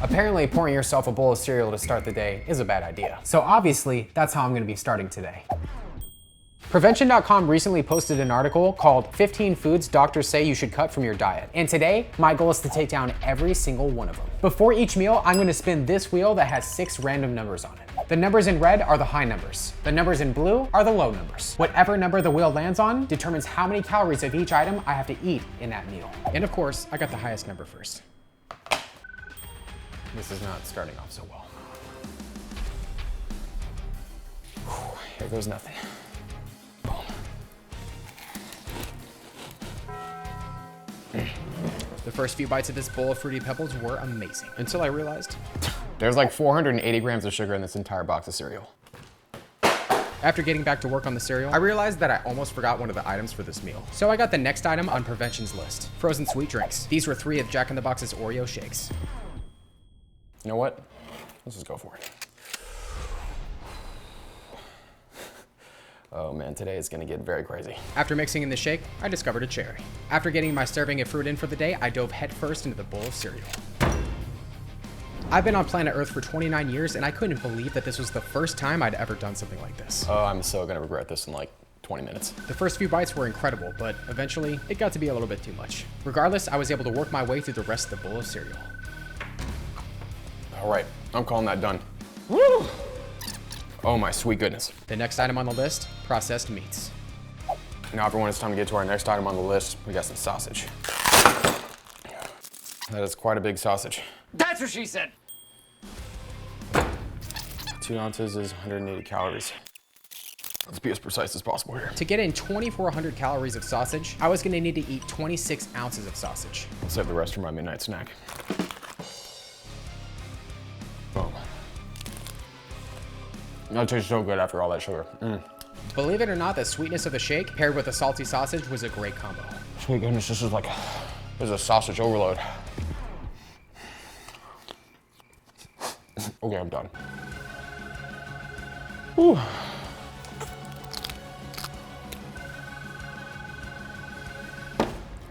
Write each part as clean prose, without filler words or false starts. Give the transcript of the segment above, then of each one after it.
Apparently pouring yourself a bowl of cereal to start the day is a bad idea. So obviously, that's how I'm gonna be starting today. Prevention.com recently posted an article called 15 Foods Doctors Say You Should Cut from Your Diet. And today, my goal is to take down every single one of them. Before each meal, I'm gonna spin this wheel that has 6 random numbers on it. The numbers in red are the high numbers. The numbers in blue are the low numbers. Whatever number the wheel lands on determines how many calories of each item I have to eat in that meal. And of course, I got the highest number first. This is not starting off so well. Whew, here goes nothing. The first few bites of this bowl of Fruity Pebbles were amazing, until I realized there's like 480 grams of sugar in this entire box of cereal. After getting back to work on the cereal, I realized that I almost forgot one of the items for this meal. So I got the next item on prevention's list, frozen sweet drinks. These were 3 of Jack in the Box's Oreo shakes. You know what? Let's just go for it. Oh man, today is gonna get very crazy. After mixing in the shake, I discovered a cherry. After getting my serving of fruit in for the day, I dove headfirst into the bowl of cereal. I've been on planet Earth for 29 years and I couldn't believe that this was the first time I'd ever done something like this. Oh, I'm so gonna regret this in like 20 minutes. The first few bites were incredible, but eventually it got to be a little bit too much. Regardless, I was able to work my way through the rest of the bowl of cereal. All right, I'm calling that done. Woo! Oh my sweet goodness. The next item on the list, processed meats. Now everyone, it's time to get to our next item on the list. We got some sausage. That is quite a big sausage. That's what she said. 2 ounces is 180 calories. Let's be as precise as possible here. To get in 2,400 calories of sausage, I was gonna need to eat 26 ounces of sausage. I'll save the rest for my midnight snack. Boom. That tastes so good after all that sugar. Believe it or not, the sweetness of the shake paired with a salty sausage was a great combo. Sweet goodness, this is a sausage overload. Okay, I'm done. Whew.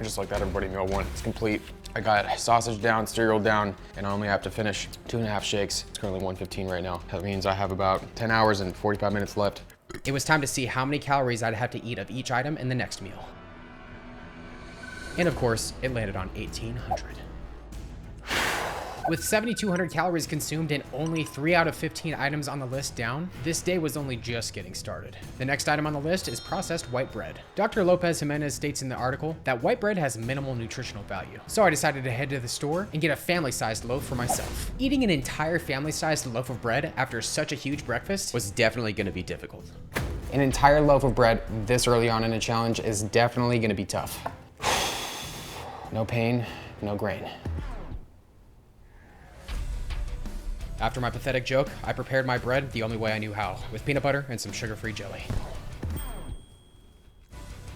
Just like that, everybody, meal 1 is complete. I got sausage down, cereal down, and I only have to finish 2.5 shakes. It's currently 1:15 right now. That means I have about 10 hours and 45 minutes left. It was time to see how many calories I'd have to eat of each item in the next meal. And of course, it landed on 1,800. With 7,200 calories consumed and only 3 out of 15 items on the list down, this day was only just getting started. The next item on the list is processed white bread. Dr. Lopez Jimenez states in the article that white bread has minimal nutritional value. So I decided to head to the store and get a family-sized loaf for myself. Eating an entire family-sized loaf of bread after such a huge breakfast was definitely gonna be difficult. An entire loaf of bread this early on in a challenge is definitely gonna be tough. No pain, no gain. After my pathetic joke, I prepared my bread the only way I knew how, with peanut butter and some sugar-free jelly.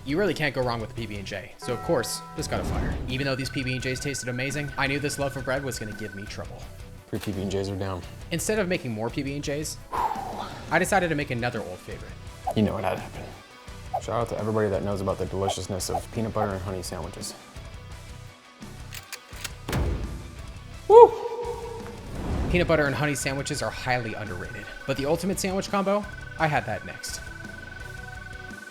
You really can't go wrong with PB&J, so of course, this got a fire. Even though these PB&Js tasted amazing, I knew this loaf of bread was gonna give me trouble. 3 PB&Js are down. Instead of making more PB&Js, I decided to make another old favorite. You know what had happened. Shout out to everybody that knows about the deliciousness of peanut butter and honey sandwiches. Woo! Peanut butter and honey sandwiches are highly underrated, but the ultimate sandwich combo, I had that next.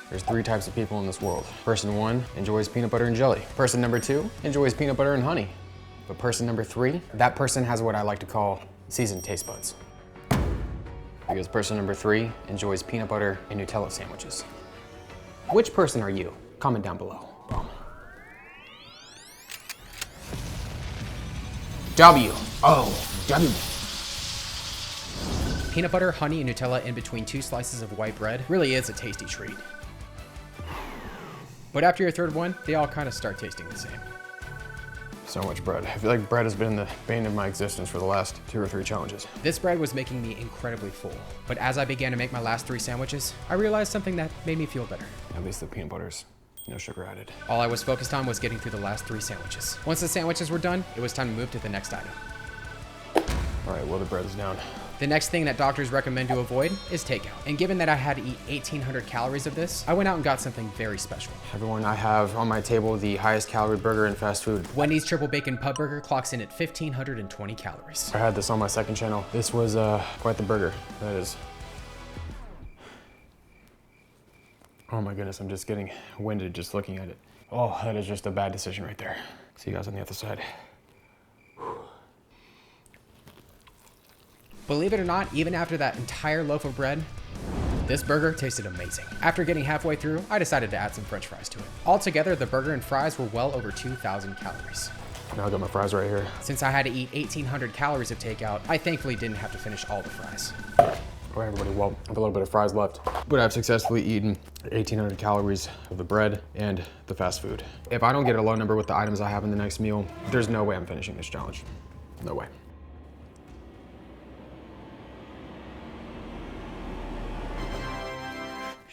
There's 3 types of people in this world. Person 1 enjoys peanut butter and jelly. Person number 2 enjoys peanut butter and honey. But person number 3, that person has what I like to call seasoned taste buds. Because person number 3 enjoys peanut butter and Nutella sandwiches. Which person are you? Comment down below. Boom. W-O-W. Peanut butter, honey, and Nutella in between 2 slices of white bread really is a tasty treat. But after your 3rd one, they all kind of start tasting the same. So much bread. I feel like bread has been the bane of my existence for the last 2 or 3 challenges. This bread was making me incredibly full. But as I began to make my last 3 sandwiches, I realized something that made me feel better. At least the peanut butter's no sugar added. All I was focused on was getting through the last 3 sandwiches. Once the sandwiches were done, it was time to move to the next item. All right, well, the bread is down. The next thing that doctors recommend to avoid is takeout. And given that I had to eat 1,800 calories of this, I went out and got something very special. Everyone, I have on my table the highest calorie burger in fast food. Wendy's triple bacon pub burger clocks in at 1,520 calories. I had this on my second channel. This was quite the burger, that is. Oh my goodness, I'm just getting winded just looking at it. Oh, that is just a bad decision right there. See you guys on the other side. Believe it or not, even after that entire loaf of bread, this burger tasted amazing. After getting halfway through, I decided to add some French fries to it. Altogether, the burger and fries were well over 2,000 calories. Now I got my fries right here. Since I had to eat 1,800 calories of takeout, I thankfully didn't have to finish all the fries. All right, everybody, well, I have a little bit of fries left, but I've successfully eaten 1,800 calories of the bread and the fast food. If I don't get a low number with the items I have in the next meal, there's no way I'm finishing this challenge. No way.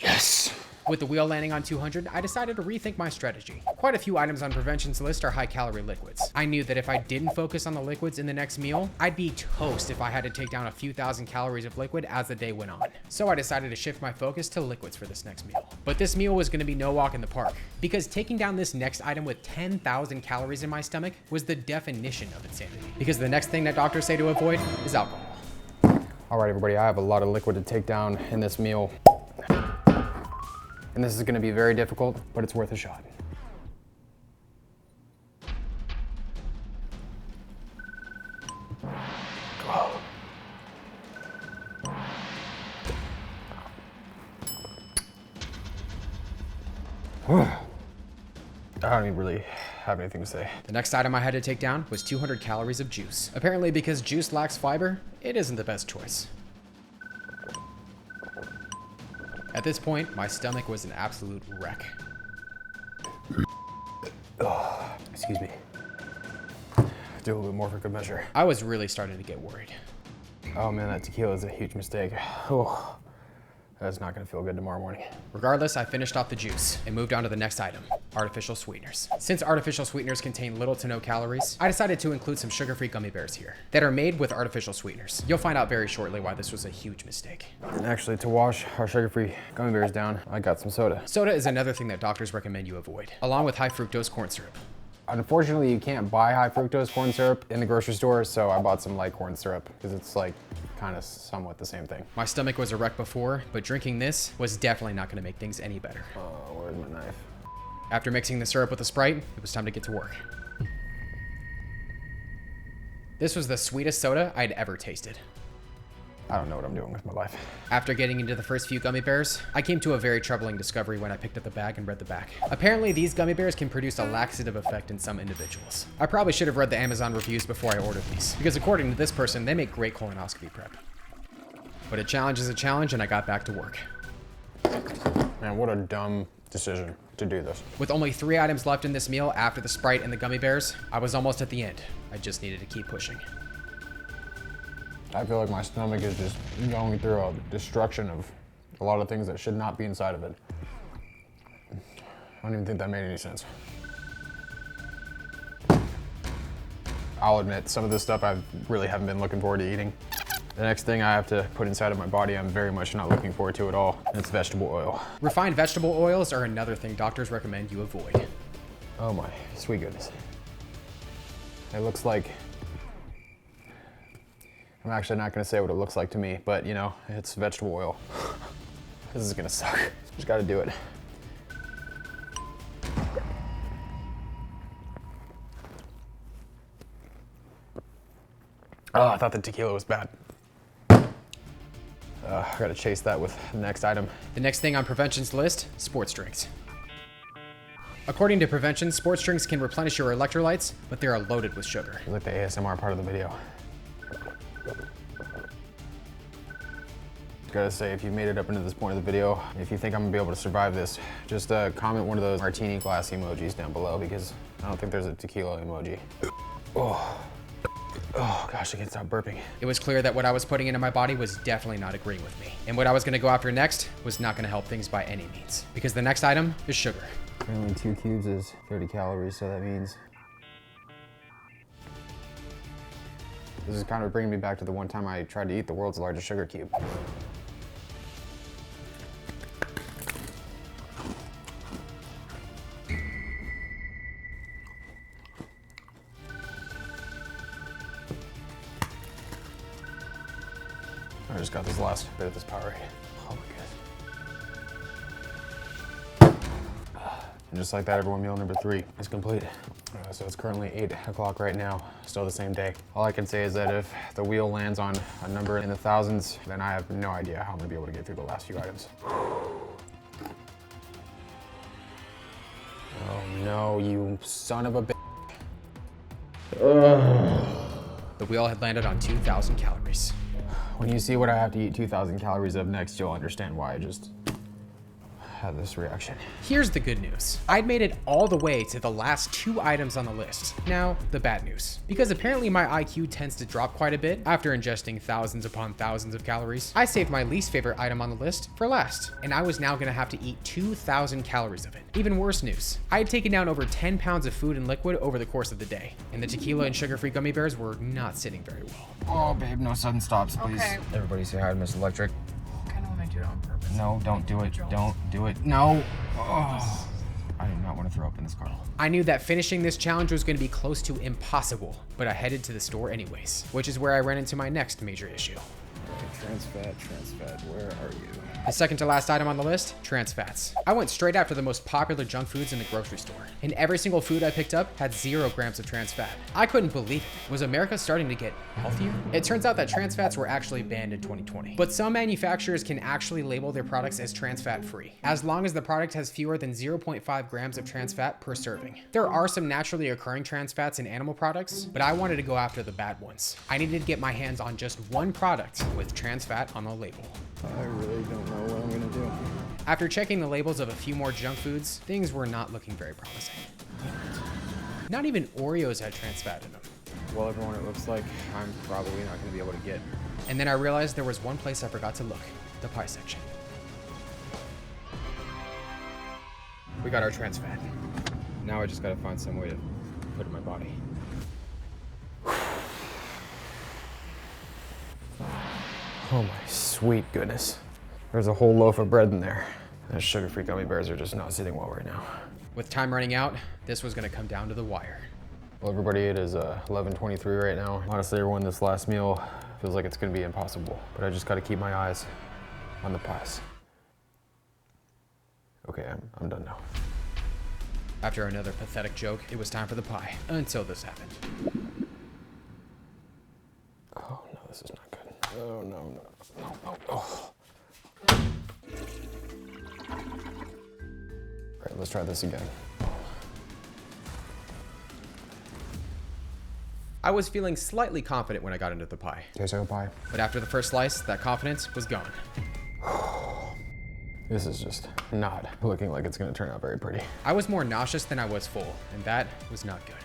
Yes. With the wheel landing on 200, I decided to rethink my strategy. Quite a few items on Prevention's list are high-calorie liquids. I knew that if I didn't focus on the liquids in the next meal, I'd be toast if I had to take down a few thousand calories of liquid as the day went on. So I decided to shift my focus to liquids for this next meal. But this meal was gonna be no walk in the park, because taking down this next item with 10,000 calories in my stomach was the definition of insanity. Because the next thing that doctors say to avoid is alcohol. All right, everybody, I have a lot of liquid to take down in this meal. And this is gonna be very difficult, but it's worth a shot. I don't even really have anything to say. The next item I had to take down was 200 calories of juice. Apparently, because juice lacks fiber, it isn't the best choice. At this point, my stomach was an absolute wreck. Oh, excuse me. Do a little bit more for good measure. I was really starting to get worried. Oh man, that tequila is a huge mistake. Oh, that's not gonna feel good tomorrow morning. Regardless, I finished off the juice and moved on to the next item, artificial sweeteners. Since artificial sweeteners contain little to no calories, I decided to include some sugar-free gummy bears here that are made with artificial sweeteners. You'll find out very shortly why this was a huge mistake. And actually, to wash our sugar-free gummy bears down, I got some soda. Soda is another thing that doctors recommend you avoid, along with high fructose corn syrup. Unfortunately, you can't buy high fructose corn syrup in the grocery store, so I bought some light corn syrup because it's like kind of somewhat the same thing. My stomach was a wreck before, but drinking this was definitely not going to make things any better. Oh, where's my knife? After mixing the syrup with the Sprite, it was time to get to work. This was the sweetest soda I'd ever tasted. I don't know what I'm doing with my life. After getting into the first few gummy bears, I came to a very troubling discovery when I picked up the bag and read the back. Apparently, these gummy bears can produce a laxative effect in some individuals. I probably should have read the Amazon reviews before I ordered these, because according to this person, they make great colonoscopy prep. But a challenge is a challenge, and I got back to work. Man, what a dumb decision to do this. With only 3 items left in this meal after the Sprite and the gummy bears, I was almost at the end. I just needed to keep pushing. I feel like my stomach is just going through a destruction of a lot of things that should not be inside of it. I don't even think that made any sense. I'll admit, some of this stuff I really haven't been looking forward to eating. The next thing I have to put inside of my body, I'm very much not looking forward to at all. And it's vegetable oil. Refined vegetable oils are another thing doctors recommend you avoid. Oh my sweet goodness. It looks like, I'm actually not gonna say what it looks like to me, but you know, it's vegetable oil. This is gonna suck. Just gotta do it. Oh, I thought the tequila was bad. I gotta chase that with the next item. The next thing on Prevention's list, sports drinks. According to Prevention, sports drinks can replenish your electrolytes, but they are loaded with sugar. It's like the ASMR part of the video. Gotta say, if you made it up into this point of the video, if you think I'm gonna be able to survive this, just comment one of those martini glass emojis down below, because I don't think there's a tequila emoji. Oh gosh, I can't stop burping. It was clear that what I was putting into my body was definitely not agreeing with me. And what I was gonna go after next was not gonna help things by any means, because the next item is sugar. Only 2 cubes is 30 calories, so that means This is kind of bringing me back to the one time I tried to eat the world's largest sugar cube. I just got this last bit of this Powerade. Oh my goodness. And just like that, everyone, meal number 3 is complete. So it's currently 8 o'clock right now, still the same day. All I can say is that if the wheel lands on a number in the thousands, then I have no idea how I'm gonna be able to get through the last few items. Oh no, you son of a bitch. The wheel had landed on 2,000 calories. When you see what I have to eat 2,000 calories of next, you'll understand why I just had this reaction. Here's the good news. I'd made it all the way to the last 2 items on the list. Now, the bad news. Because apparently my IQ tends to drop quite a bit after ingesting thousands upon thousands of calories, I saved my least favorite item on the list for last, and I was now gonna have to eat 2,000 calories of it. Even worse news. I had taken down over 10 pounds of food and liquid over the course of the day, and the tequila and sugar-free gummy bears were not sitting very well. Oh, babe, no sudden stops, please. Okay. Everybody say hi to Miss Electric. I kind of want to do it on purpose. No, don't do it. Don't do it. No. Oh. I do not want to throw up in this car. I knew that finishing this challenge was going to be close to impossible, but I headed to the store anyways, which is where I ran into my next major issue. Trans fat, where are you? The second to last item on the list, trans fats. I went straight after the most popular junk foods in the grocery store, and every single food I picked up had 0 grams of trans fat. I couldn't believe it. Was America starting to get healthier? It turns out that trans fats were actually banned in 2020, but some manufacturers can actually label their products as trans fat free, as long as the product has fewer than 0.5 grams of trans fat per serving. There are some naturally occurring trans fats in animal products, but I wanted to go after the bad ones. I needed to get my hands on just one product with trans fat on the label. I really don't know what I'm gonna do. After checking the labels of a few more junk foods, things were not looking very promising. Not even Oreos had trans fat in them. Well, everyone, it looks like I'm probably not gonna be able to get. And then I realized there was one place I forgot to look, the pie section. We got our trans fat. Now I just gotta find some way to put it in my body. Oh my sweet goodness. There's a whole loaf of bread in there. Those sugar-free gummy bears are just not sitting well right now. With time running out, this was gonna come down to the wire. Well, everybody, it is 11:23 right now. Honestly, everyone, this last meal feels like it's gonna be impossible, but I just gotta keep my eyes on the pies. Okay, I'm done now. After another pathetic joke, it was time for the pie, until this happened. Oh no, this is not good. Oh no. Oh. All right, let's try this again. I was feeling slightly confident when I got into the pie, Tastes like a pie. but after the first slice, that confidence was gone. This is just not looking like it's gonna turn out very pretty. I was more nauseous than I was full, and that was not good.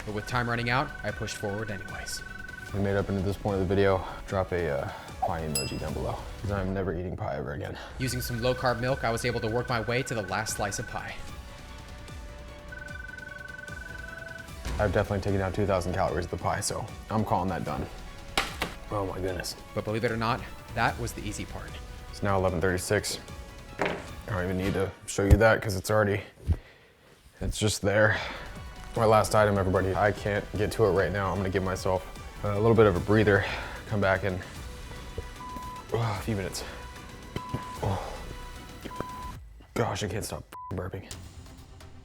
But with time running out, I pushed forward anyways. We made up into this point of the video. Drop a pie emoji down below, because I'm never eating pie ever again. Using some low-carb milk, I was able to work my way to the last slice of pie. I've definitely taken down 2,000 calories of the pie, so I'm calling that done. Oh my goodness. But believe it or not, that was the easy part. It's now 11:36. I don't even need to show you that because it's just there. My last item, everybody. I can't get to it right now. I'm gonna give myself a little bit of a breather. Come back in a few minutes. Oh. Gosh, I can't stop burping.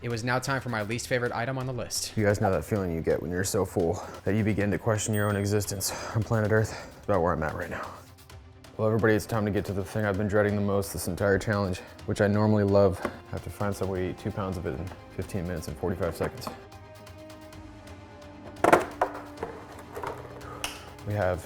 It was now time for my least favorite item on the list. You guys know that feeling you get when you're so full that you begin to question your own existence on planet Earth? That's about where I'm at right now. Well, everybody, it's time to get to the thing I've been dreading the most this entire challenge, which I normally love. I have to find some way to eat 2 pounds of it in 15 minutes and 45 seconds. We have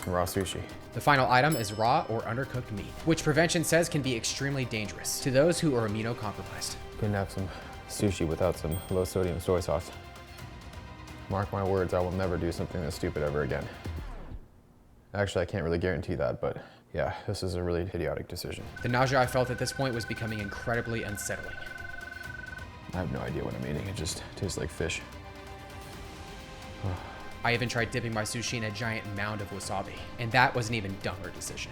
some raw sushi. The final item is raw or undercooked meat, which prevention says can be extremely dangerous to those who are immunocompromised. Couldn't have some sushi without some low sodium soy sauce. Mark my words, I will never do something this stupid ever again. Actually, I can't really guarantee that, but yeah, this is a really idiotic decision. The nausea I felt at this point was becoming incredibly unsettling. I have no idea what I'm eating, it just tastes like fish. I even tried dipping my sushi in a giant mound of wasabi, and that was an even dumber decision.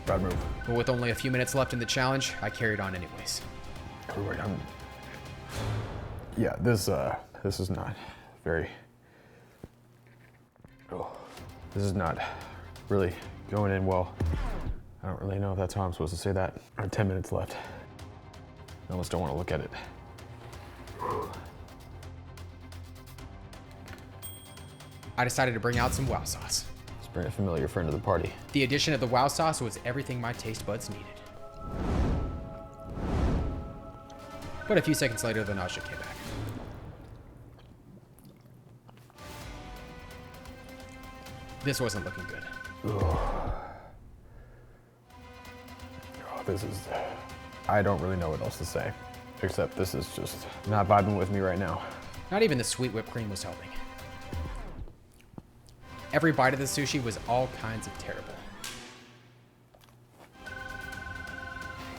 Bad move. But with only a few minutes left in the challenge, I carried on anyways. Yeah, this is not very. Oh, this is not really going in well. I don't really know if that's how I'm supposed to say that. I have 10 minutes left. I almost don't want to look at it. I decided to bring out some wow sauce. Let's bring a familiar friend to the party. The addition of the wow sauce was everything my taste buds needed. But a few seconds later, the nausea came back. This wasn't looking good. Oh, this is, I don't really know what else to say, except this is just not vibing with me right now. Not even the sweet whipped cream was helping. Every bite of the sushi was all kinds of terrible.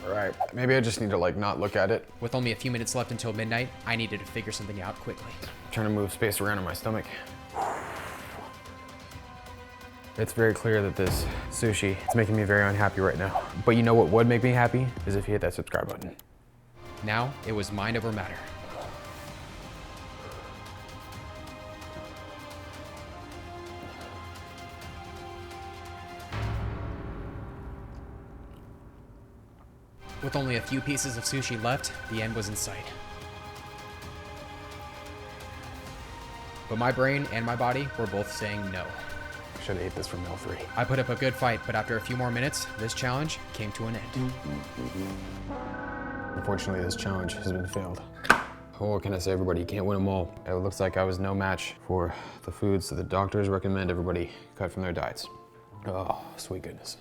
All right, maybe I just need to like not look at it. With only a few minutes left until midnight, I needed to figure something out quickly. Trying to move space around in my stomach. It's very clear that this sushi is making me very unhappy right now. But you know what would make me happy is if you hit that subscribe button. Now, it was mind over matter. With only a few pieces of sushi left, the end was in sight. But my brain and my body were both saying no. Should have ate this from meal 3. I put up a good fight, but after a few more minutes, this challenge came to an end. Unfortunately, this challenge has been failed. Oh, what can I say, everybody? You can't win them all. It looks like I was no match for the foods that the doctors recommend everybody cut from their diets. Oh, sweet goodness.